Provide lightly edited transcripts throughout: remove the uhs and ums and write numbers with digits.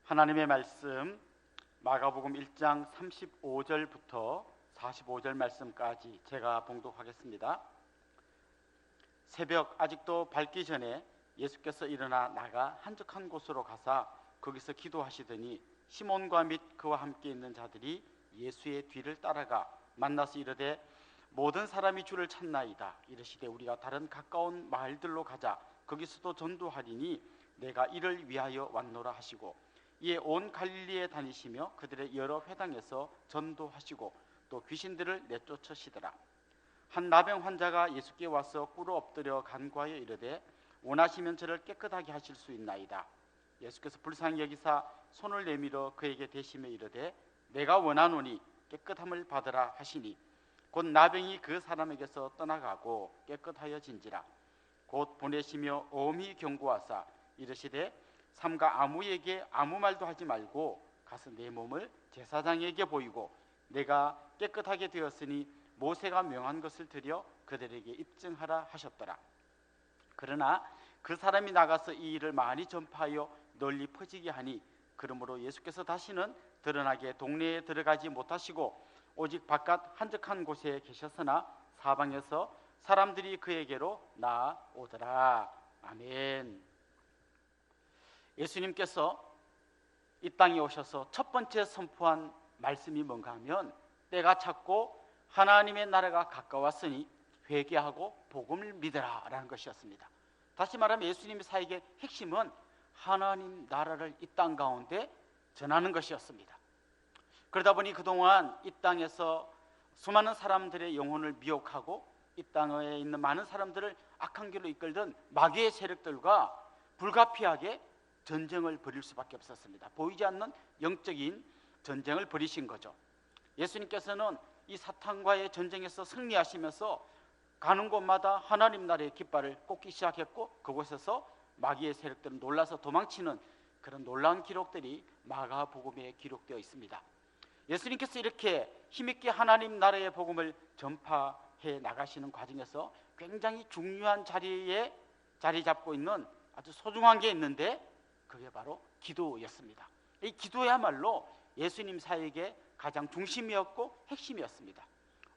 하나님의 말씀 마가복음 1장 35절부터 45절 말씀까지 제가 봉독하겠습니다. 새벽 아직도 밝기 전에 예수께서 일어나 나가 한적한 곳으로 가사 거기서 기도하시더니 시몬과 및 그와 함께 있는 자들이 예수의 뒤를 따라가 만나서 이르되 모든 사람이 주를 찾나이다. 이르시되 우리가 다른 가까운 마을들로 가자. 거기서도 전도하리니 내가 이를 위하여 왔노라 하시고, 이에 온 갈릴리에 다니시며 그들의 여러 회당에서 전도하시고 또 귀신들을 내쫓으시더라. 한 나병 환자가 예수께 와서 꿇어 엎드려 간구하여 이르되 원하시면 저를 깨끗하게 하실 수 있나이다. 예수께서 불쌍히 여기사 손을 내밀어 그에게 대시며 이르되 내가 원하노니 깨끗함을 받으라 하시니 곧 나병이 그 사람에게서 떠나가고 깨끗하여진지라. 곧 보내시며 엄히 경고하사 이르시되 삼가 아무에게 아무 말도 하지 말고 가서 내 몸을 제사장에게 보이고 내가 깨끗하게 되었으니 모세가 명한 것을 드려 그들에게 입증하라 하셨더라. 그러나 그 사람이 나가서 이 일을 많이 전파하여 널리 퍼지게 하니 그러므로 예수께서 다시는 드러나게 동네에 들어가지 못하시고 오직 바깥 한적한 곳에 계셨으나 사방에서 사람들이 그에게로 나아오더라. 아멘. 예수님께서 이 땅에 오셔서 첫 번째 선포한 말씀이 뭔가 하면 때가 찼고 하나님의 나라가 가까웠으니 회개하고 복음을 믿으라 라는 것이었습니다. 다시 말하면 예수님의 사역의 핵심은 하나님 나라를 이 땅 가운데 전하는 것이었습니다. 그러다 보니 그동안 이 땅에서 수많은 사람들의 영혼을 미혹하고 이 땅에 있는 많은 사람들을 악한 길로 이끌던 마귀의 세력들과 불가피하게 전쟁을 벌일 수밖에 없었습니다. 보이지 않는 영적인 전쟁을 벌이신 거죠. 예수님께서는 이 사탄과의 전쟁에서 승리하시면서 가는 곳마다 하나님 나라의 깃발을 꽂기 시작했고 그곳에서 마귀의 세력들은 놀라서 도망치는 그런 놀라운 기록들이 마가복음에 기록되어 있습니다. 예수님께서 이렇게 힘있게 하나님 나라의 복음을 전파해 나가시는 과정에서 굉장히 중요한 자리에 자리 잡고 있는 아주 소중한 게 있는데 그게 바로 기도였습니다. 이 기도야말로 예수님 사역의 가장 중심이었고 핵심이었습니다.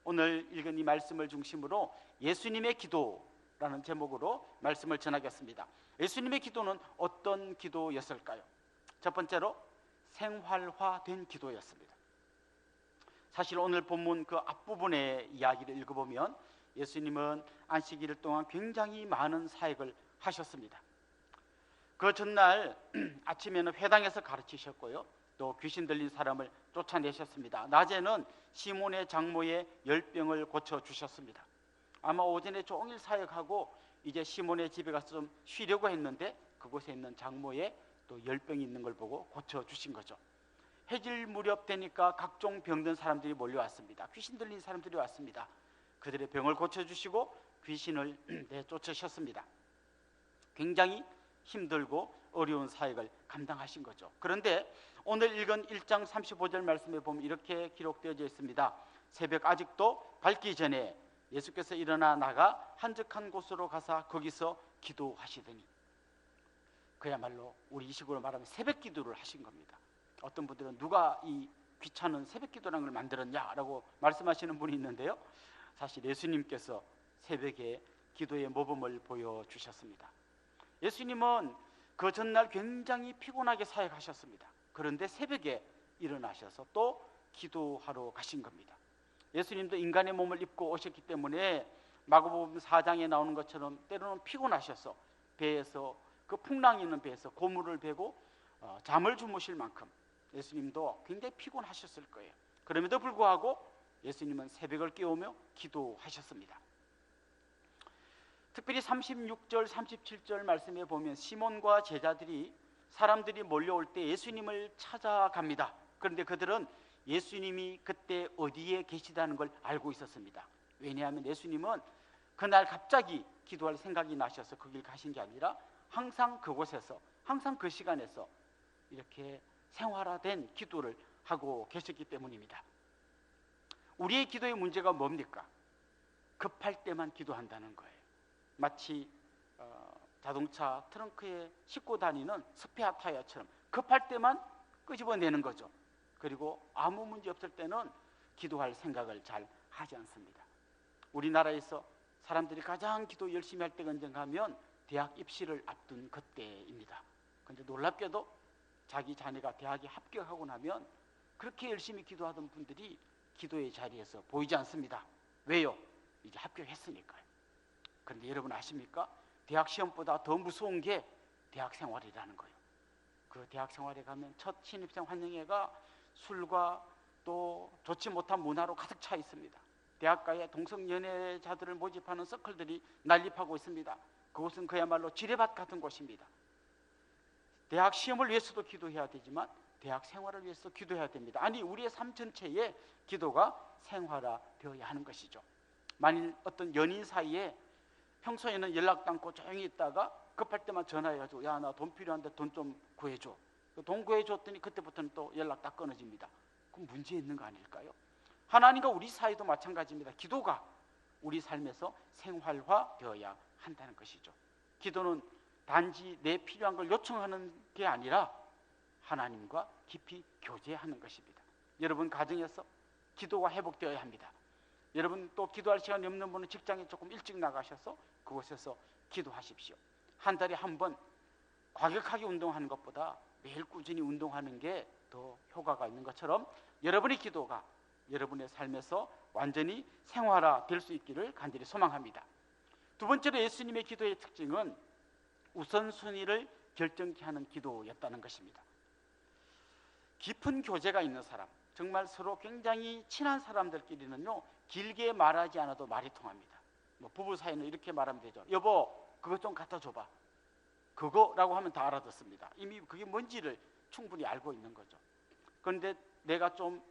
오늘 읽은 이 말씀을 중심으로 예수님의 기도라는 제목으로 말씀을 전하겠습니다. 예수님의 기도는 어떤 기도였을까요? 첫 번째로 생활화된 기도였습니다. 사실 오늘 본문 그 앞부분의 이야기를 읽어보면 예수님은 안식일 동안 굉장히 많은 사역을 하셨습니다. 그 전날 아침에는 회당에서 가르치셨고요, 또 귀신 들린 사람을 쫓아내셨습니다. 낮에는 시몬의 장모의 열병을 고쳐주셨습니다. 아마 오전에 종일 사역하고 이제 시몬의 집에 가서 좀 쉬려고 했는데 그곳에 있는 장모의 또 열병이 있는 걸 보고 고쳐주신 거죠. 해질 무렵 되니까 각종 병든 사람들이 몰려왔습니다. 귀신 들린 사람들이 왔습니다. 그들의 병을 고쳐주시고 귀신을 내쫓으셨습니다. 굉장히 힘들고 어려운 사역을 감당하신 거죠. 그런데 오늘 읽은 1장 35절 말씀에 보면 이렇게 기록되어져 있습니다. 새벽 아직도 밝기 전에 예수께서 일어나 나가 한적한 곳으로 가사 거기서 기도하시더니, 그야말로 우리 식으로 말하면 새벽 기도를 하신 겁니다. 어떤 분들은 누가 이 귀찮은 새벽 기도라는 걸 만들었냐라고 말씀하시는 분이 있는데요, 사실 예수님께서 새벽에 기도의 모범을 보여주셨습니다. 예수님은 그 전날 굉장히 피곤하게 사역하셨습니다. 그런데 새벽에 일어나셔서 또 기도하러 가신 겁니다. 예수님도 인간의 몸을 입고 오셨기 때문에 마가복음 4장에 나오는 것처럼 때로는 피곤하셔서 배에서, 그 풍랑이 있는 배에서 고물을 베고 잠을 주무실 만큼 예수님도 굉장히 피곤하셨을 거예요. 그럼에도 불구하고 예수님은 새벽을 깨우며 기도하셨습니다. 특별히 36절, 37절 말씀에 보면 시몬과 제자들이, 사람들이 몰려올 때 예수님을 찾아갑니다. 그런데 그들은 예수님이 그때 어디에 계시다는 걸 알고 있었습니다. 왜냐하면 예수님은 그날 갑자기 기도할 생각이 나셔서 거길 가신 게 아니라 항상 그곳에서, 항상 그 시간에서 이렇게 생활화된 기도를 하고 계셨기 때문입니다. 우리의 기도의 문제가 뭡니까? 급할 때만 기도한다는 거예요. 마치 자동차 트렁크에 싣고 다니는 스페어 타이어처럼 급할 때만 끄집어내는 거죠. 그리고 아무 문제 없을 때는 기도할 생각을 잘 하지 않습니다. 우리나라에서 사람들이 가장 기도 열심히 할 때가 언젠가 하면 대학 입시를 앞둔 그때입니다. 그런데 놀랍게도 자기 자녀가 대학에 합격하고 나면 그렇게 열심히 기도하던 분들이 기도의 자리에서 보이지 않습니다. 왜요? 이제 합격했으니까요. 그런데 여러분 아십니까? 대학 시험보다 더 무서운 게 대학 생활이라는 거예요. 그 대학 생활에 가면 첫 신입생 환영회가 술과 또 좋지 못한 문화로 가득 차 있습니다. 대학가에 동성연애자들을 모집하는 서클들이 난립하고 있습니다. 그곳은 그야말로 지뢰밭 같은 곳입니다. 대학 시험을 위해서도 기도해야 되지만 대학 생활을 위해서 기도해야 됩니다. 아니, 우리의 삶 전체에 기도가 생활화되어야 하는 것이죠. 만일 어떤 연인 사이에 평소에는 연락도 않고 조용히 있다가 급할 때만 전화해가지고 야, 나 돈 필요한데 돈 좀 구해줘. 돈 구해줬더니 그때부터는 또 연락 다 끊어집니다. 그럼 문제 있는 거 아닐까요? 하나님과 우리 사이도 마찬가지입니다. 기도가 우리 삶에서 생활화되어야 한다는 것이죠. 기도는 단지 내 필요한 걸 요청하는 게 아니라 하나님과 깊이 교제하는 것입니다. 여러분 가정에서 기도가 회복되어야 합니다. 여러분 또 기도할 시간이 없는 분은 직장에 조금 일찍 나가셔서 그곳에서 기도하십시오. 한 달에 한 번 과격하게 운동하는 것보다 매일 꾸준히 운동하는 게 더 효과가 있는 것처럼 여러분의 기도가 여러분의 삶에서 완전히 생활화될 수 있기를 간절히 소망합니다. 두 번째로 예수님의 기도의 특징은 우선순위를 결정케 하는 기도였다는 것입니다. 깊은 교제가 있는 사람, 정말 서로 굉장히 친한 사람들끼리는요 길게 말하지 않아도 말이 통합니다. 뭐 부부 사이는 이렇게 말하면 되죠. 여보, 그것 좀 갖다 줘봐. 그거라고 하면 다 알아듣습니다. 이미 그게 뭔지를 충분히 알고 있는 거죠. 그런데 내가 좀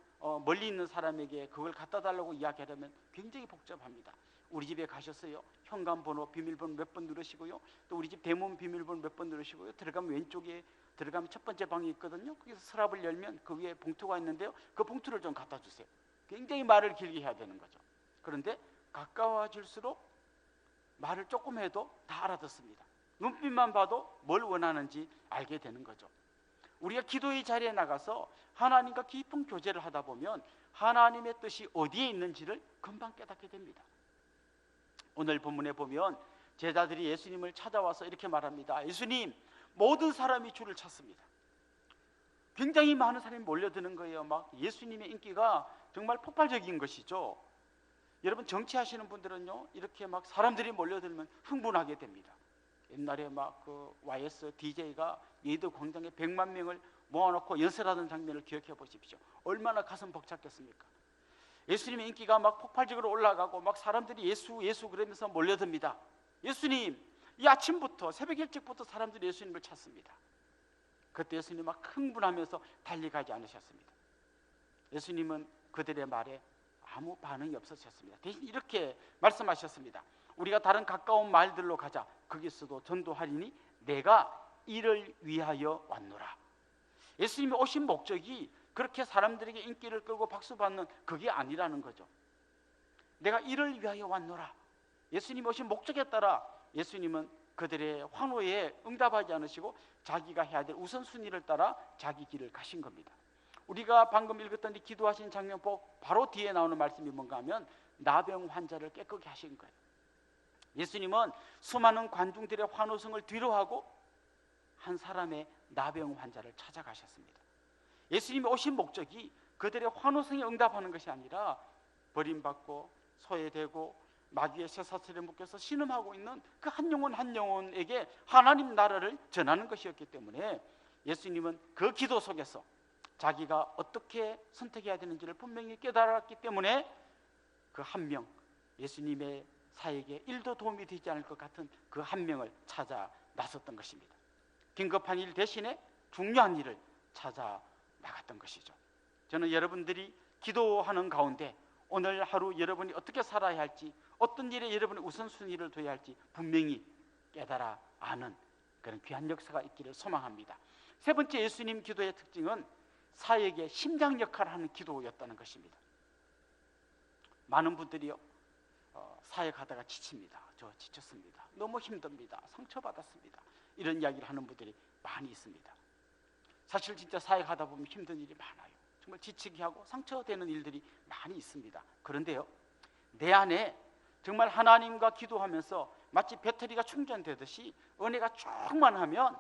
멀리 있는 사람에게 그걸 갖다 달라고 이야기하려면 굉장히 복잡합니다. 우리 집에 가셨어요. 현관번호, 비밀번호 몇 번 누르시고요. 또 우리 집 대문 비밀번호 몇 번 누르시고요. 들어가면 왼쪽에 들어가면 첫 번째 방이 있거든요. 거기서 서랍을 열면 그 위에 봉투가 있는데요. 그 봉투를 좀 갖다 주세요. 굉장히 말을 길게 해야 되는 거죠. 그런데 가까워질수록 말을 조금 해도 다 알아듣습니다. 눈빛만 봐도 뭘 원하는지 알게 되는 거죠. 우리가 기도의 자리에 나가서 하나님과 깊은 교제를 하다 보면 하나님의 뜻이 어디에 있는지를 금방 깨닫게 됩니다. 오늘 본문에 보면 제자들이 예수님을 찾아와서 이렇게 말합니다. 예수님, 모든 사람이 주를 찾습니다. 굉장히 많은 사람이 몰려드는 거예요. 막 예수님의 인기가 정말 폭발적인 것이죠. 여러분 정치하시는 분들은요 이렇게 막 사람들이 몰려들면 흥분하게 됩니다. 옛날에 막 그 YS DJ가 예도 광장에 100만 명을 모아놓고 연설하던 장면을 기억해 보십시오. 얼마나 가슴 벅찼겠습니까? 예수님의 인기가 막 폭발적으로 올라가고 막 사람들이 예수 예수 그러면서 몰려듭니다. 예수님, 이 아침부터 새벽 일찍부터 사람들이 예수님을 찾습니다. 그때 예수님 막 흥분하면서 달려가지 않으셨습니다. 예수님은 그들의 말에 아무 반응이 없으셨습니다. 대신 이렇게 말씀하셨습니다. 우리가 다른 가까운 마을들로 가자. 거기서도 전도하리니 내가 이를 위하여 왔노라. 예수님이 오신 목적이 그렇게 사람들에게 인기를 끌고 박수 받는 그게 아니라는 거죠. 내가 이를 위하여 왔노라. 예수님이 오신 목적에 따라 예수님은 그들의 환호에 응답하지 않으시고 자기가 해야 될 우선순위를 따라 자기 길을 가신 겁니다. 우리가 방금 읽었던 이 기도하신 장면 바로 뒤에 나오는 말씀이 뭔가 하면 나병 환자를 깨끗게 하신 거예요. 예수님은 수많은 관중들의 환호성을 뒤로하고 한 사람의 나병 환자를 찾아가셨습니다. 예수님이 오신 목적이 그들의 환호성에 응답하는 것이 아니라 버림받고 소외되고 마귀의 쇠사슬에 묶여서 신음하고 있는 그 한 영혼 한 영혼에게 하나님 나라를 전하는 것이었기 때문에 예수님은 그 기도 속에서 자기가 어떻게 선택해야 되는지를 분명히 깨달았기 때문에 그 한 명, 예수님의 사역에 1도 도움이 되지 않을 것 같은 그 한 명을 찾아 나섰던 것입니다. 긴급한 일 대신에 중요한 일을 찾아 나갔던 것이죠. 저는 여러분들이 기도하는 가운데 오늘 하루 여러분이 어떻게 살아야 할지, 어떤 일에 여러분이 우선순위를 둬야 할지 분명히 깨달아 아는 그런 귀한 역사가 있기를 소망합니다. 세 번째 예수님 기도의 특징은 사역의 심장 역할을 하는 기도였다는 것입니다. 많은 분들이요 사역하다가 지칩니다. 저 지쳤습니다. 너무 힘듭니다. 상처받았습니다. 이런 이야기를 하는 분들이 많이 있습니다. 사실 진짜 사역하다 보면 힘든 일이 많아요. 정말 지치게 하고 상처되는 일들이 많이 있습니다. 그런데요, 내 안에 정말 하나님과 기도하면서 마치 배터리가 충전되듯이 은혜가 충만하면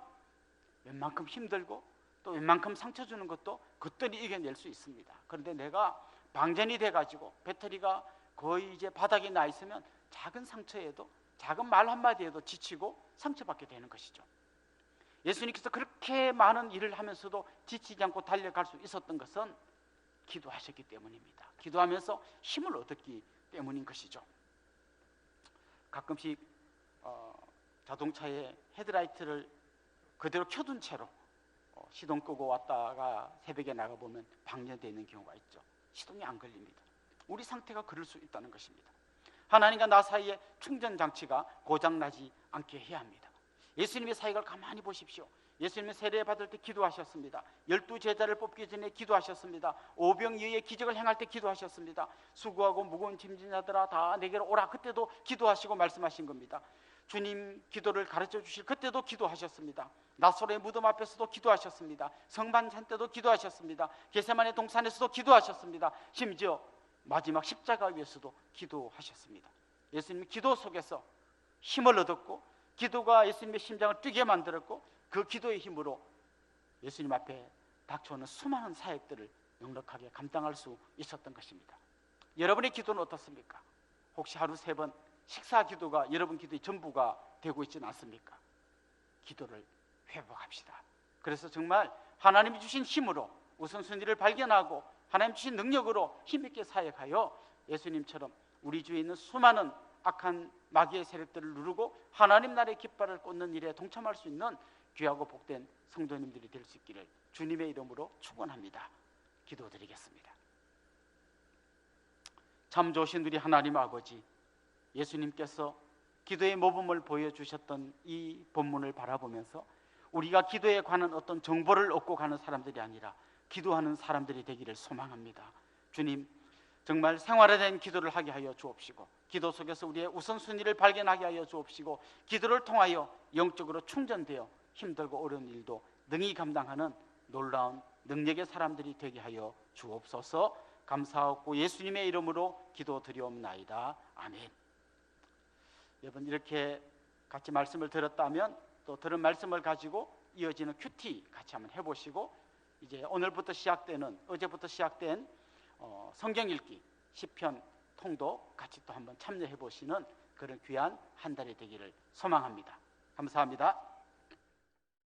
웬만큼 힘들고 또 웬만큼 상처 주는 것도 그때는 이겨낼 수 있습니다. 그런데 내가 방전이 돼가지고 배터리가 거의 이제 바닥에 나 있으면 작은 상처에도, 작은 말 한마디에도 지치고 상처받게 되는 것이죠. 예수님께서 그렇게 많은 일을 하면서도 지치지 않고 달려갈 수 있었던 것은 기도하셨기 때문입니다. 기도하면서 힘을 얻었기 때문인 것이죠. 가끔씩 자동차의 헤드라이트를 그대로 켜둔 채로 시동 끄고 왔다가 새벽에 나가보면 방전되어 있는 경우가 있죠. 시동이 안 걸립니다. 우리 상태가 그럴 수 있다는 것입니다. 하나님과 나 사이에 충전장치가 고장나지 않게 해야 합니다. 예수님의 사역을 가만히 보십시오. 예수님은 세례 받을 때 기도하셨습니다. 12제자를 뽑기 전에 기도하셨습니다. 오병이어의 기적을 행할 때 기도하셨습니다. 수고하고 무거운 짐진 자들아 다 내게로 오라, 그때도 기도하시고 말씀하신 겁니다. 주님 기도를 가르쳐 주실 그때도 기도하셨습니다. 나사로의 무덤 앞에서도 기도하셨습니다. 성만찬 때도 기도하셨습니다. 겟세마네 동산에서도 기도하셨습니다. 심지어 마지막 십자가 위에서도 기도하셨습니다. 예수님은 기도 속에서 힘을 얻었고, 기도가 예수님의 심장을 뛰게 만들었고, 그 기도의 힘으로 예수님 앞에 닥쳐오는 수많은 사역들을 넉넉하게 감당할 수 있었던 것입니다. 여러분의 기도는 어떻습니까? 혹시 하루 3번 식사 기도가 여러분 기도의 전부가 되고 있지는 않습니까? 기도를 회복합시다. 그래서 정말 하나님이 주신 힘으로 우선순위를 발견하고 하나님 주신 능력으로 힘있게 사역하여 예수님처럼 우리 주위에 있는 수많은 악한 마귀의 세력들을 누르고 하나님 나라의 깃발을 꽂는 일에 동참할 수 있는 귀하고 복된 성도님들이 될 수 있기를 주님의 이름으로 축원합니다. 기도드리겠습니다. 참 좋으신 우리 하나님 아버지, 예수님께서 기도의 모범을 보여주셨던 이 본문을 바라보면서 우리가 기도에 관한 어떤 정보를 얻고 가는 사람들이 아니라 기도하는 사람들이 되기를 소망합니다. 주님, 정말 생활화된 기도를 하게 하여 주옵시고, 기도 속에서 우리의 우선순위를 발견하게 하여 주옵시고, 기도를 통하여 영적으로 충전되어 힘들고 어려운 일도 능히 감당하는 놀라운 능력의 사람들이 되게 하여 주옵소서. 감사하고 예수님의 이름으로 기도드리옵나이다. 아멘. 여러분, 이렇게 같이 말씀을 들었다면 또 들은 말씀을 가지고 이어지는 큐티 같이 한번 해보시고, 이제 오늘부터 시작되는, 어제부터 시작된 성경 읽기 시편 통도 같이 또 한번 참여해 보시는 그런 귀한 한 달이 되기를 소망합니다. 감사합니다.